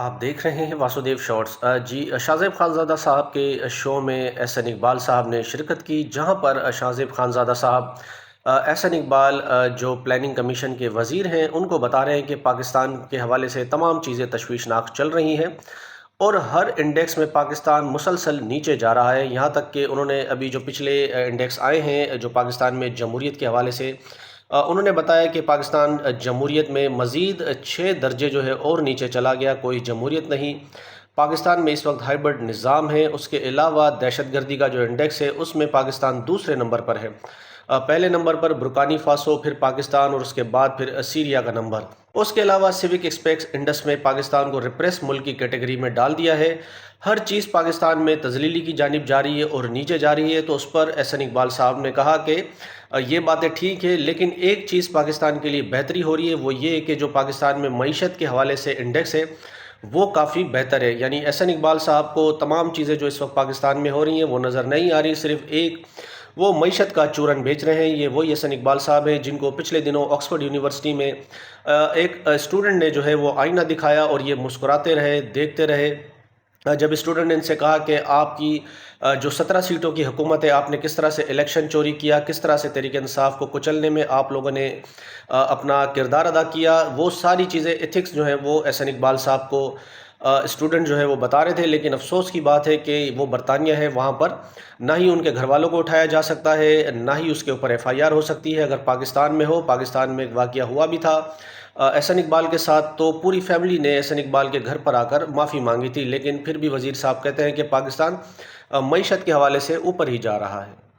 آپ دیکھ رہے ہیں واسودیو شارٹس جی شاہ خانزادہ صاحب کے شو میں احسن اقبال صاحب نے شرکت کی، جہاں پر شاہ خانزادہ صاحب احسن اقبال جو پلاننگ کمیشن کے وزیر ہیں ان کو بتا رہے ہیں کہ پاکستان کے حوالے سے تمام چیزیں تشویشناک چل رہی ہیں اور ہر انڈیکس میں پاکستان مسلسل نیچے جا رہا ہے۔ یہاں تک کہ انہوں نے ابھی جو پچھلے انڈیکس آئے ہیں جو پاکستان میں جمہوریت کے حوالے سے انہوں نے بتایا کہ پاکستان جمہوریت میں مزید 6 درجے جو ہے اور نیچے چلا گیا، کوئی جمہوریت نہیں۔ پاکستان میں اس وقت ہائبرڈ نظام ہے، اس کے علاوہ دہشت گردی کا جو انڈیکس ہے اس میں پاکستان دوسرے نمبر پر ہے۔ پہلے نمبر پر برکانی فاسو، پھر پاکستان اور اس کے بعد پھر سیریا کا نمبر۔ اس کے علاوہ سیوک ایکسپیکس انڈس میں پاکستان کو ریپریس ملک کی کیٹیگری میں ڈال دیا ہے۔ ہر چیز پاکستان میں تذلیلی کی جانب جا رہی ہے اور نیچے جا رہی ہے۔ تو اس پر احسن اقبال صاحب نے کہا کہ یہ باتیں ٹھیک ہے، لیکن ایک چیز پاکستان کے لیے بہتری ہو رہی ہے، وہ یہ ہے کہ جو پاکستان میں معیشت کے حوالے سے انڈیکس ہے وہ کافی بہتر ہے۔ یعنی احسن اقبال صاحب کو تمام چیزیں جو اس وقت پاکستان میں ہو رہی ہیں وہ نظر نہیں آ رہی، صرف ایک وہ معیشت کا چورن بیچ رہے ہیں۔ یہ وہی احسن اقبال صاحب ہیں جن کو پچھلے دنوں آکسفورڈ یونیورسٹی میں ایک اسٹوڈنٹ نے جو ہے وہ آئینہ دکھایا اور یہ مسکراتے رہے، دیکھتے رہے۔ جب اسٹوڈنٹ نے ان سے کہا کہ آپ کی جو 17 سیٹوں کی حکومت ہے، آپ نے کس طرح سے الیکشن چوری کیا، کس طرح سے تحریک انصاف کو کچلنے میں آپ لوگوں نے اپنا کردار ادا کیا، وہ ساری چیزیں ایتھکس جو ہیں وہ احسن اقبال صاحب کو اسٹوڈنٹ جو ہے وہ بتا رہے تھے۔ لیکن افسوس کی بات ہے کہ وہ برطانیہ ہے، وہاں پر نہ ہی ان کے گھر والوں کو اٹھایا جا سکتا ہے، نہ ہی اس کے اوپر FIR ہو سکتی ہے۔ اگر پاکستان میں ہو، پاکستان میں ایک واقعہ ہوا بھی تھا احسن اقبال کے ساتھ، تو پوری فیملی نے احسن اقبال کے گھر پر آ کر معافی مانگی تھی، لیکن پھر بھی وزیر صاحب کہتے ہیں کہ پاکستان معیشت کے حوالے سے اوپر ہی جا رہا ہے۔